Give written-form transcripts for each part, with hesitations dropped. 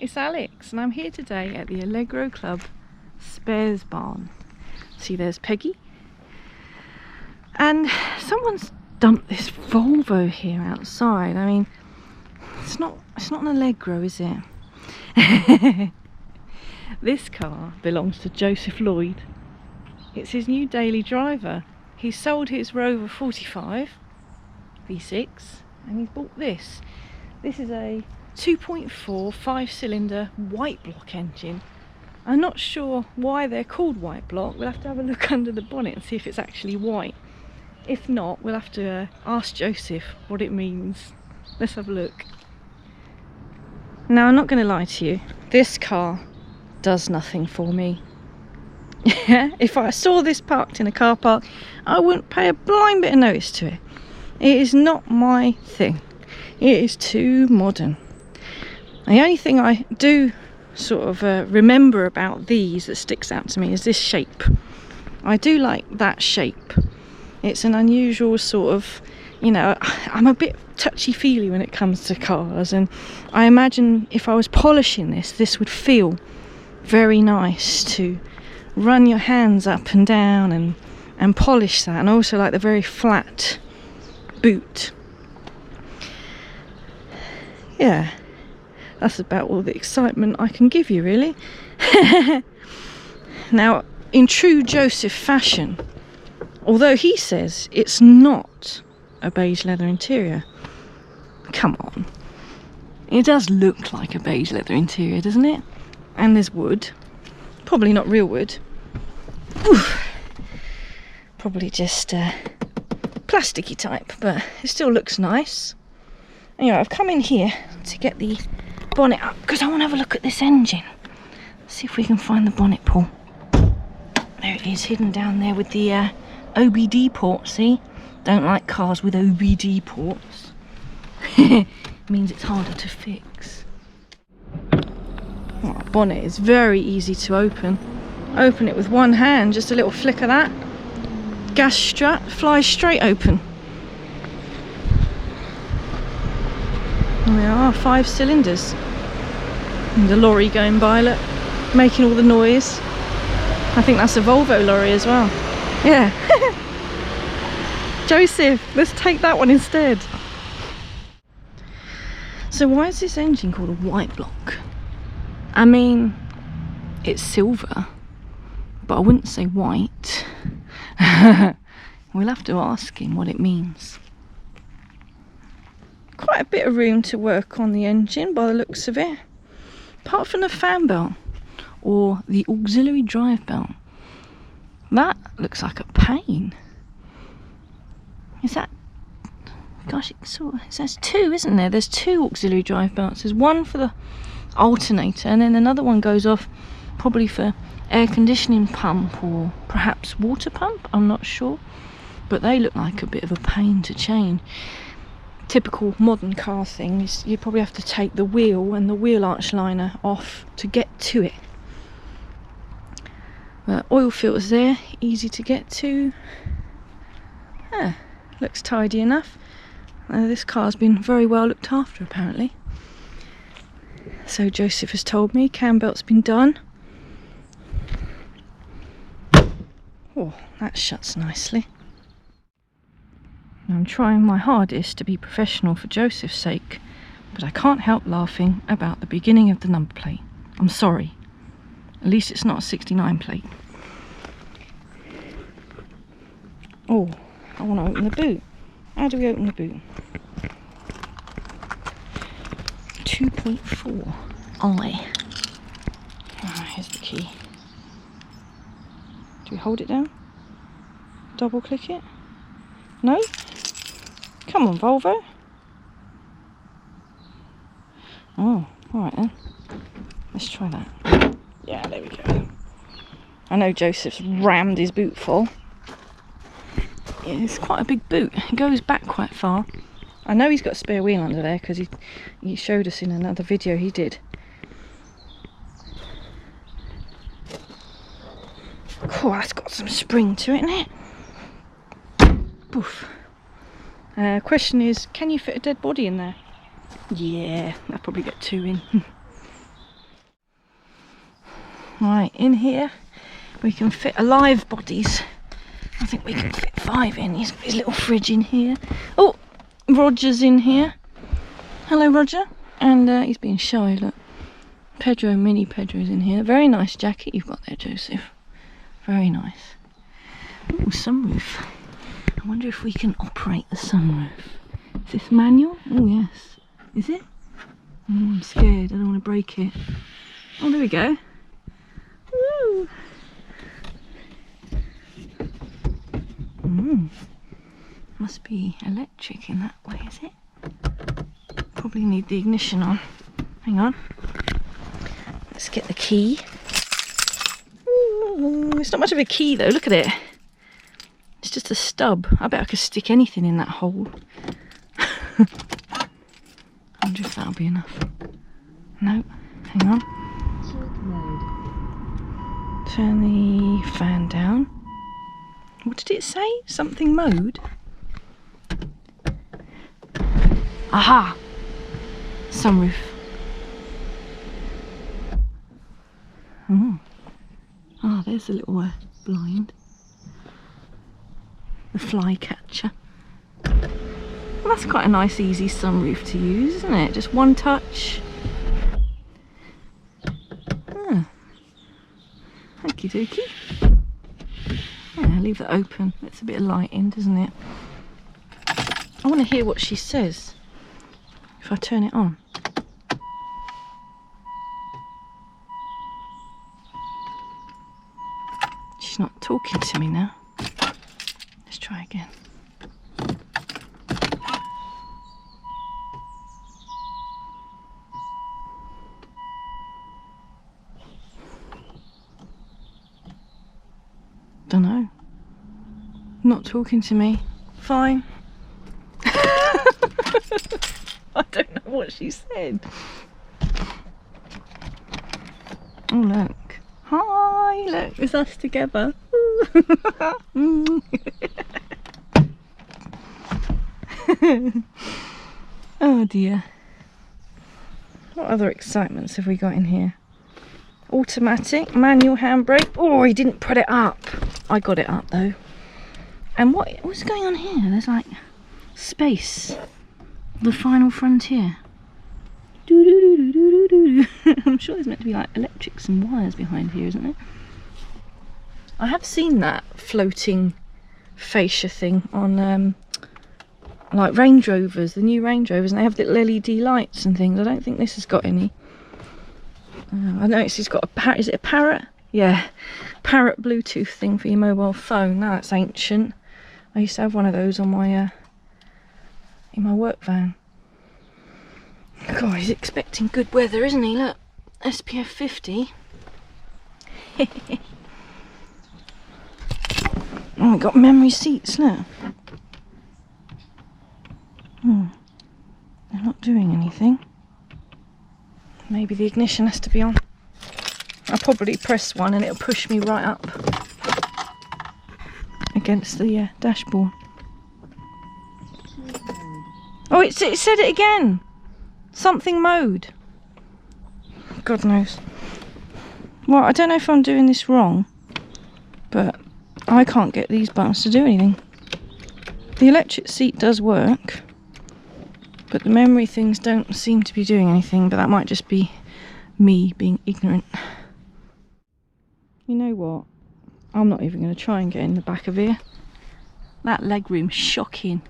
it's Alex and I'm here today at the Allegro Club Spares Barn. See, there's Peggy. And someone's dumped this Volvo here outside. I mean, it's not an Allegro, is it? This car belongs to Joseph Lloyd. It's his new daily driver. He sold his Rover 45 V6 and he's bought this. This is a 2.4 5-cylinder white block engine. I'm not sure why they're called white block. We'll have to have a look under the bonnet and see if it's actually white. If not, we'll have to ask Joseph what it means. Let's have a look. Now, I'm not going to lie to you. This car does nothing for me. If I saw this parked in a car park, I wouldn't pay a blind bit of notice to it. It is not my thing. It is too modern. The only thing I do sort of remember about these that sticks out to me is this shape. I do like that shape. It's an unusual sort of, you know, I'm a bit touchy-feely when it comes to cars, and I imagine if I was polishing this would feel very nice to run your hands up and down and polish that. And I also like the very flat boot. Yeah, that's about all the excitement I can give you, really. Now, in true Joseph fashion, although he says it's not a beige leather interior, come on, it does look like a beige leather interior, doesn't it? And there's wood, probably not real wood. Oof. Probably just plasticky type, but it still looks nice. Anyway, I've come in here to get the bonnet up because I want to have a look at this engine. See if we can find the bonnet pull. There it is, hidden down there with the OBD port. See, don't like cars with OBD ports. It means it's harder to fix. Oh, bonnet is very easy to open. Open it with one hand, just a little flick of that. Gas strut flies straight open. And there are 5 cylinders. And the lorry going by, look, making all the noise. I think that's a Volvo lorry as well. Yeah. Joseph, let's take that one instead. So why is this engine called a white block? I mean, it's silver, but I wouldn't say white. We'll have to ask him what it means. Quite a bit of room to work on the engine by the looks of it, apart from the fan belt or the auxiliary drive belt. That looks like a pain. Is that, gosh, it says 2, isn't there? There's 2 auxiliary drive belts. There's one for the alternator and then another one goes off probably for air conditioning pump or perhaps water pump, I'm not sure, but they look like a bit of a pain to change. Typical modern car thing is you probably have to take the wheel and the wheel arch liner off to get to it. Oil filters there, easy to get to. Looks tidy enough. This car's been very well looked after apparently. So Joseph has told me, cam belt's been done. Oh, that shuts nicely. I'm trying my hardest to be professional for Joseph's sake, but I can't help laughing about the beginning of the number plate. I'm sorry. At least it's not a 69 plate. Oh, I want to open the boot. How do we open the boot? 2.4 I. Here's the key. Do we hold it down? Double click it? No? Come on, Volvo. Oh, alright then. Let's try that. Yeah, there we go. I know Joseph's rammed his boot full. Yeah, it's quite a big boot. It goes back quite far. I know he's got a spare wheel under there because he showed us in another video he did. Oh, that's got some spring to it, isn't it? Poof. Question is, can you fit a dead body in there? Yeah, I'll probably get 2 in. Right, in here we can fit alive bodies. I think we can fit 5 in. He's got his little fridge in here. Oh, Roger's in here. Hello, Roger. And he's being shy, look. Mini Pedro's in here. Very nice jacket you've got there, Joseph. Very nice. Oh, sunroof. I wonder if we can operate the sunroof. Is this manual? Oh, yes. Is it? Oh, I'm scared. I don't want to break it. Oh, there we go. Woo! Must be electric in that way, is it? Probably need the ignition on. Hang on. Let's get the key. Ooh, it's not much of a key though, look at it. It's just a stub. I bet I could stick anything in that hole. I wonder if that'll be enough. No, hang on. Turn the fan down. What did it say? Something mode? Aha! Sunroof. Oh. Ah, there's a little blind. The fly catcher. Well, that's quite a nice easy sunroof to use, isn't it? Just one touch. Ah. Okie dokie. Yeah, leave that open. It's a bit of light in, doesn't it? I want to hear what she says if I turn it on. She's not talking to me now. Let's try again. Dunno. Not talking to me. Fine. I don't know what she said. Oh, look. Hi, look, it's us together. Oh dear. What other excitements have we got in here? Automatic, manual handbrake. Oh, he didn't put it up. I got it up though. And what's going on here? There's like space. The final frontier. I'm sure there's meant to be like electrics and wires behind here, isn't there? I have seen that floating fascia thing on like Range Rovers, the new Range Rovers, and they have little LED lights and things. I don't think this has got any. I noticed it's got a parrot. Is it a parrot? Yeah, parrot Bluetooth thing for your mobile phone. Now that's ancient. I used to have one of those on my in my work van. God, he's expecting good weather, isn't he? Look, SPF 50. Oh, we got memory seats, look. They're not doing anything. Maybe the ignition has to be on. I'll probably press one and it'll push me right up against the dashboard. Oh, it said it again. Something mode. God knows. Well, I don't know if I'm doing this wrong, but I can't get these buttons to do anything. The electric seat does work, but the memory things don't seem to be doing anything, but that might just be me being ignorant. You know what? I'm not even going to try and get in the back of here. That legroom's shocking.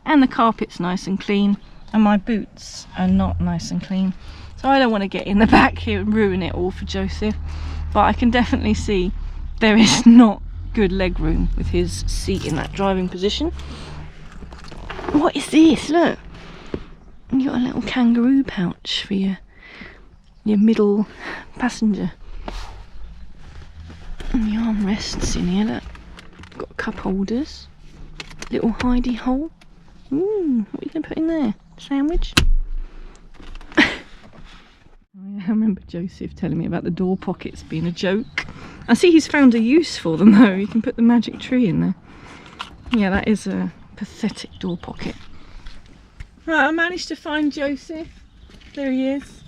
And the carpet's nice and clean, and my boots are not nice and clean. So I don't want to get in the back here and ruin it all for Joseph. But I can definitely see there is not good leg room with his seat in that driving position. What is this? Look, you got a little kangaroo pouch for your middle passenger. And the armrests in here, look. Got cup holders. Little hidey hole. Ooh, what are you going to put in there? Sandwich? I remember Joseph telling me about the door pockets being a joke. I see he's found a use for them though. You can put the magic tree in there. Yeah, that is a pathetic door pocket. Right, I managed to find Joseph. There he is.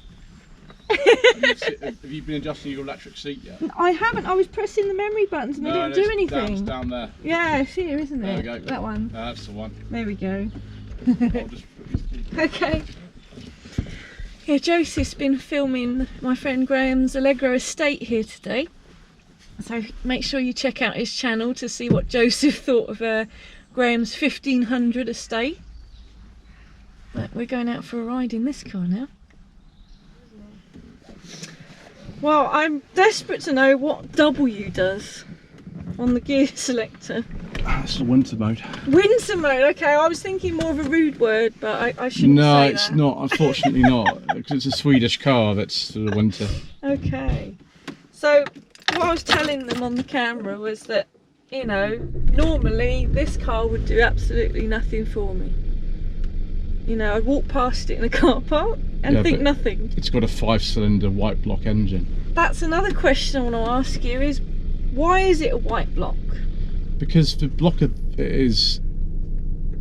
Have you been adjusting your electric seat yet? I haven't. I was pressing the memory buttons and they didn't do anything. It's down there. Yeah, it's here, isn't it? There we go. That one. That's the one. There we go. I'll just put these keys. Okay. Yeah, Joseph's been filming my friend Graham's Allegro estate here today. So make sure you check out his channel to see what Joseph thought of Graham's 1500 estate. But we're going out for a ride in this car now. Well, I'm desperate to know what W does on the gear selector. It's the winter mode. Winter mode, okay. I was thinking more of a rude word, but I shouldn't say that. No, it's not, unfortunately not. Because it's a Swedish car that's for the winter. Okay. So, what I was telling them on the camera was that, you know, normally this car would do absolutely nothing for me. You know, I'd walk past it in a car park and think nothing. It's got a 5-cylinder white block engine. That's another question I want to ask you is, why is it a white block? Because the block is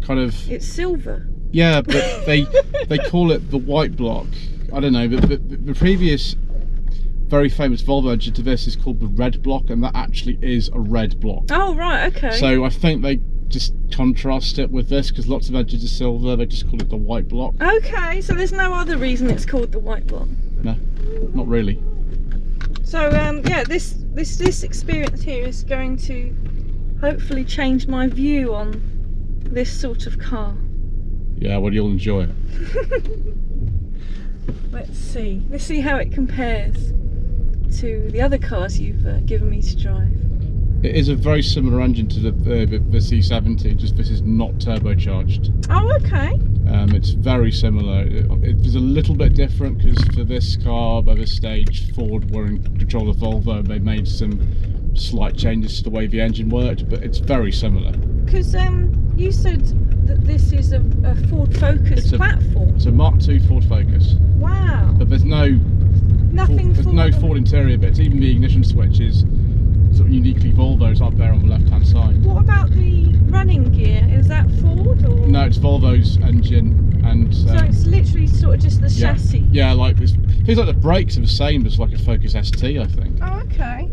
kind of... It's silver. Yeah, but they call it the white block. I don't know, but the previous very famous Volvo engine to this is called the red block, and that actually is a red block. Oh, right, okay. So I think they just contrast it with this, because lots of engines are silver, they just call it the white block. Okay, so there's no other reason it's called the white block? No, not really. So yeah, this experience here is going to hopefully change my view on this sort of car. Yeah, well, you'll enjoy it. Let's see how it compares to the other cars you've given me to drive. It is a very similar engine to the C70, just this is not turbocharged. Oh, okay. It's very similar. It is a little bit different because for this car, by this stage, Ford were in control of Volvo. They made some slight changes to the way the engine worked, but it's very similar. Because you said that this is a Ford Focus platform. It's a Mark II Ford Focus. Wow. But there's no Ford interior bits. Even the ignition switch is sort of uniquely Volvo's up there on the left-hand side. What about the running gear? Is that Ford or? No, it's Volvo's engine, and so it's literally sort of just the chassis. Yeah, like this. Feels like the brakes are the same as like a Focus ST, I think. Oh, okay.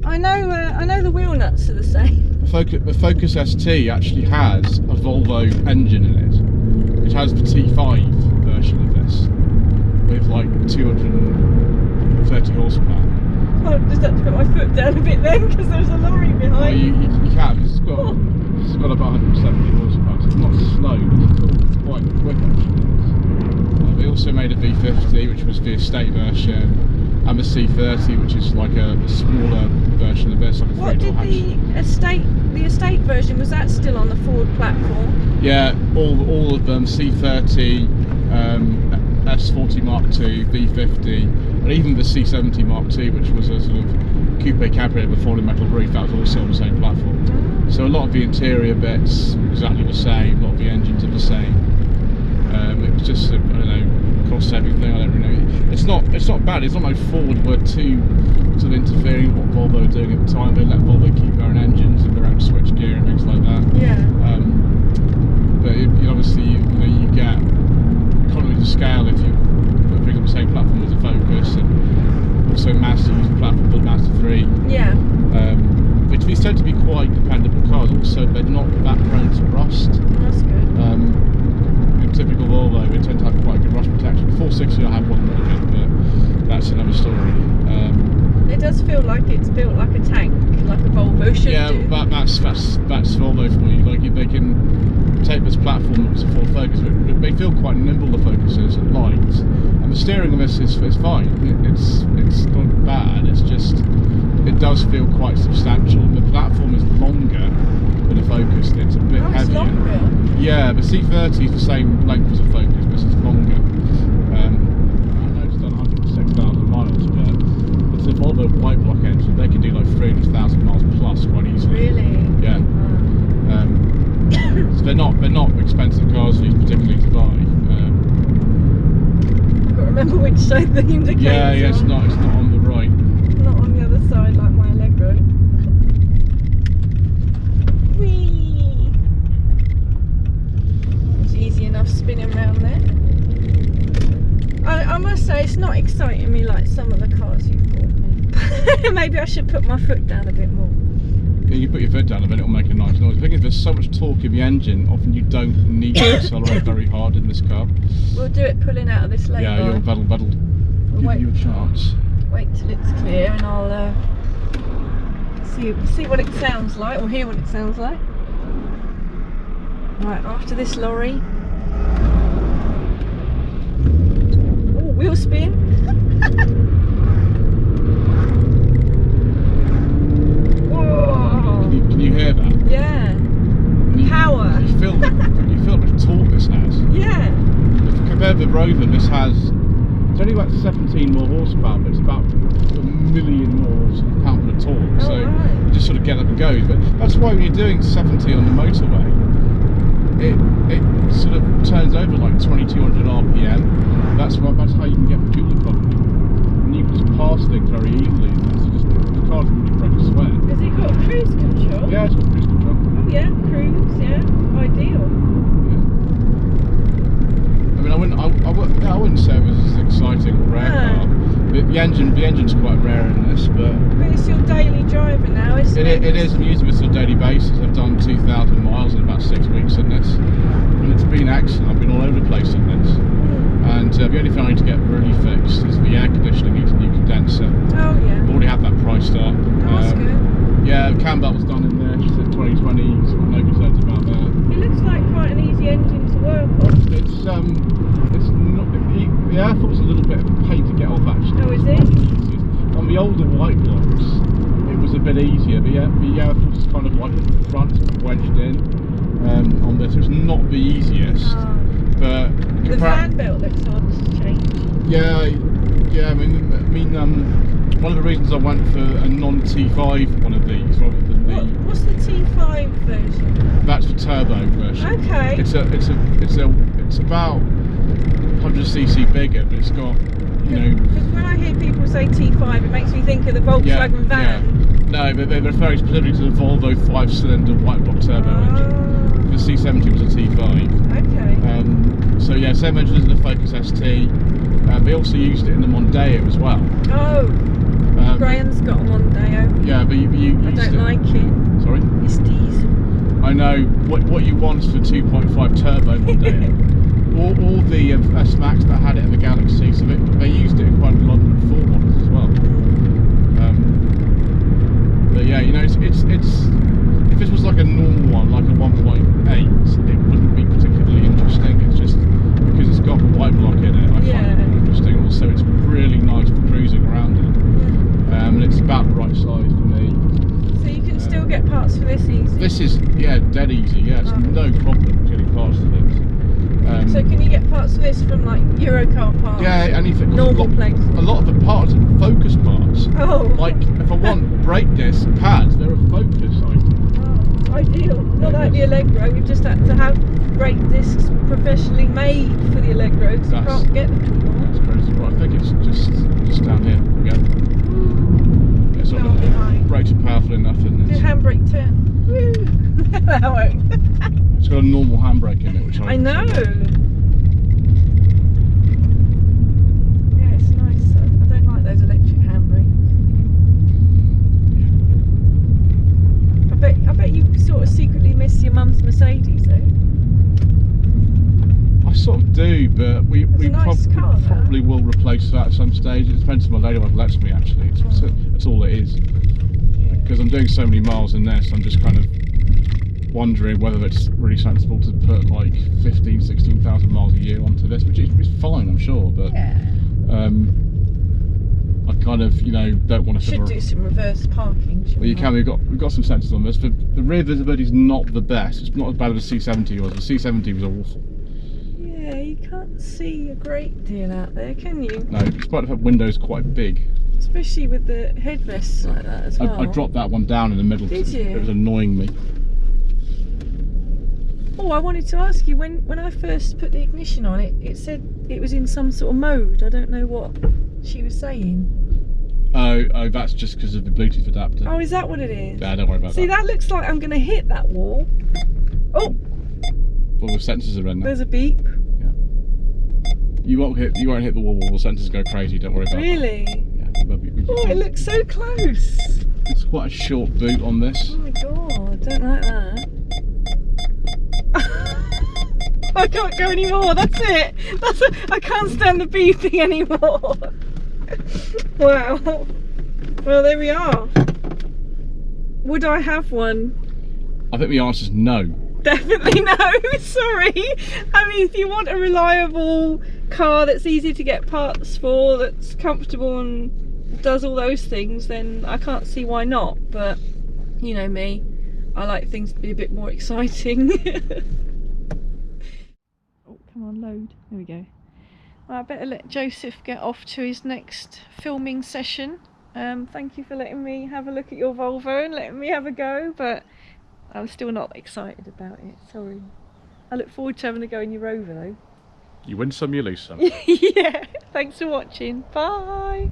I know the wheel nuts are the same. The Focus ST actually has a Volvo engine in it. It has the T5 version of this with like 230 horsepower. I just had to put my foot down a bit then because there's a lorry behind. Well, you can. It's got about 170 horsepower. So it's not slow. It's quite quick actually. They also made a V50, which was the estate version, and the C30, which is like a smaller version of this. Like a what did the estate version, was that still on the Ford platform? Yeah, all of them. C30, S40 Mark II, V50, and even the C70 Mark II, which was a sort of coupe cabriolet with a falling metal roof, that was also on the same platform. So a lot of the interior bits are exactly the same, a lot of the engines are the same. It was just, I don't know, cost-saving thing. I don't really know. It's not bad. It's not like Ford were too sort of interfering with what Volvo were doing at the time. They let Volvo keep their own engines and their own switch gear and things like that. Yeah. But obviously, you get economies of scale if you pick up the same platform as a Focus, and also Mazda use the platform called Mazda 3. Yeah. Which tend to be quite dependable cars. Also, they're not that prone to rust. That's good. In typical Volvo, they tend to have quite good rust protection. 460 I have one running, but that's another story. It does feel like it's built like a tank, like a Volvo should do. Yeah, that's Volvo for you. Like they can take this platform that was a Ford Focus, but they feel quite nimble, the Focuses, and light. And the steering on this is fine. It's not bad. It's just it does feel quite substantial. And the platform is longer than a Focus. It's a bit heavier. It's longer. Yeah, the C30 is the same length as a Focus, but it's longer. I know it's done 106,000 miles, but it's a Volvo white block engine. They can do like 300,000 miles plus quite easily. Really? Yeah. So they're not expensive cars, these particularly to buy. I've got to remember which side the indicator's yeah, it's not on the right. Not on the other side like my Allegro. Whee! It's easy enough spinning around there. I must say it's not exciting me like some of the cars you've bought me. Maybe I should put my foot down a bit more. Yeah, you put your foot down a bit, it'll make a nice noise. The thing is, there's so much torque in the engine, often you don't need to accelerate very hard in this car. We'll do it pulling out of this lane. Yeah, that'll give you a chance. Wait till it's clear and I'll see what it sounds like, or hear what it sounds like. Right, after this lorry. Oh, wheel spin. Whoa. Can you hear that? Yeah. Power. You feel how much torque this has. Yeah. Compared with the Rover, this has, it's only about 17 more horsepower, but it's about a million more sort of pound-foot of torque. So right. you just sort of get up and go. But that's why when you're doing 70 on the motorway, it sort of turns over like 2200 RPM. That's how you can get the fuel economy. And you can just pass things very easily. The car doesn't really break a sweat. Has it got cruise control? Yeah, it's got cruise control. Oh yeah, cruise, yeah, ideal. I mean, I wouldn't say it was as exciting or rare car. The engine's quite rare in this, but it's your daily driver now, isn't it? It is. I'm using this on a daily basis. I've done 2,000 miles in about 6 weeks in this, and it's been excellent. I've been all over the place in this. And the only thing I need to get really fixed is the air conditioning. Needs a new condenser. Oh yeah. I've already had that priced up. That's good. Yeah, the cam belt was done in there. She said 2020. So no concerns about that. It looks like quite an easy engine to work on. It's not. The air force is a little bit of a pain to get off actually. Oh, is it? On the older white blocks, it was a bit easier. The air force is kind of like at the front, wedged in. On this, it's not the easiest. But the fan belt looks hard to change. Yeah. I mean, one of the reasons I went for a non-T5 one of these rather than the. What's the T5 version? That's the turbo version. Okay. It's about 100cc bigger, but it's got, you know. Because when I hear people say T5, it makes me think of the Volkswagen van. Yeah. No, but they're referring specifically to the Volvo 5-cylinder white block turbo engine. The C70 was a T5. Okay. So yeah, same engine as the Focus ST. They also used it in the Mondeo as well. Oh. Graham's got a Mondeo. Yeah, but you I don't like it. Sorry? It's diesel. I know what you want for 2.5 turbo Mondeo. all the S-Max that had it in the Galaxy, so they used it in quite a lot of 4 models as well. But yeah, you know, it's if this was like a normal one, like a 1.8, it wouldn't be particularly interesting. It's just because it's got the white block in it, I find it interesting. Also, it's really nice for cruising around it, and it's about the right size for me. So you can still get parts for this easy? This is, yeah, dead easy, yeah, it's no problem getting parts for this. So can you get parts for this from like Eurocar parts? Yeah, anything. Normal places? A lot of the parts are Focus parts. Oh. Like, if I want brake disc pads, they're a Focus item. Oh, ideal. Not like the Allegro, we've just had to have brake discs professionally made for the Allegro because you can't get them anymore. That's crazy. Right, I think it's just down here. Here we go. Yeah, so the brakes are powerful enough in this. Do handbrake turn. Woo! That won't. It's got a normal handbrake in it, which I know. Yeah, it's nice. I don't like those electric handbrakes. I bet you sort of secretly miss your mum's Mercedes though. I sort of do, but we nice probably will replace that at some stage. It depends on my lady what lets me actually. That's all it is. Because I'm doing so many miles in this, I'm just kind of wondering whether it's really sensible to put like 16,000 miles a year onto this, which is fine, I'm sure, but I kind of, you know, don't want to. Should do some reverse parking. Well, you can. We've got some sensors on this. The rear visibility is not the best. It's not as bad as the C70 was. The C70 was awful. Yeah, you can't see a great deal out there, can you? No, despite the fact window's quite big. Especially with the headrests like that as well. I dropped that one down in the middle. Did you? It was annoying me. Oh, I wanted to ask you, when I first put the ignition on it, it said it was in some sort of mode. I don't know what she was saying. Oh, that's just because of the Bluetooth adapter. Oh, is that what it is? Yeah, don't worry about that. See, that looks like I'm going to hit that wall. Oh! All the sensors are in there. There's a beep. Yeah. You won't hit the wall. The sensors go crazy. Don't worry about Really? that. Yeah, Oh, it looks so close. It's quite a short boot on this. Oh my god, don't like that. I can't go anymore. That's it. I can't stand the beeping anymore. Wow. Well, there we are. Would I have one? I think the answer's no. Definitely no. Sorry. I mean, if you want a reliable car that's easy to get parts for, that's comfortable and does all those things, then I can't see why not. But you know me, I like things to be a bit more exciting. Oh, come on, load. There we go. Well, I better let Joseph get off to his next filming session. Thank you for letting me have a look at your Volvo and letting me have a go, but I'm still not excited about it, sorry. I look forward to having a go in your Rover though. You win some, you lose some. Yeah, thanks for watching. Bye.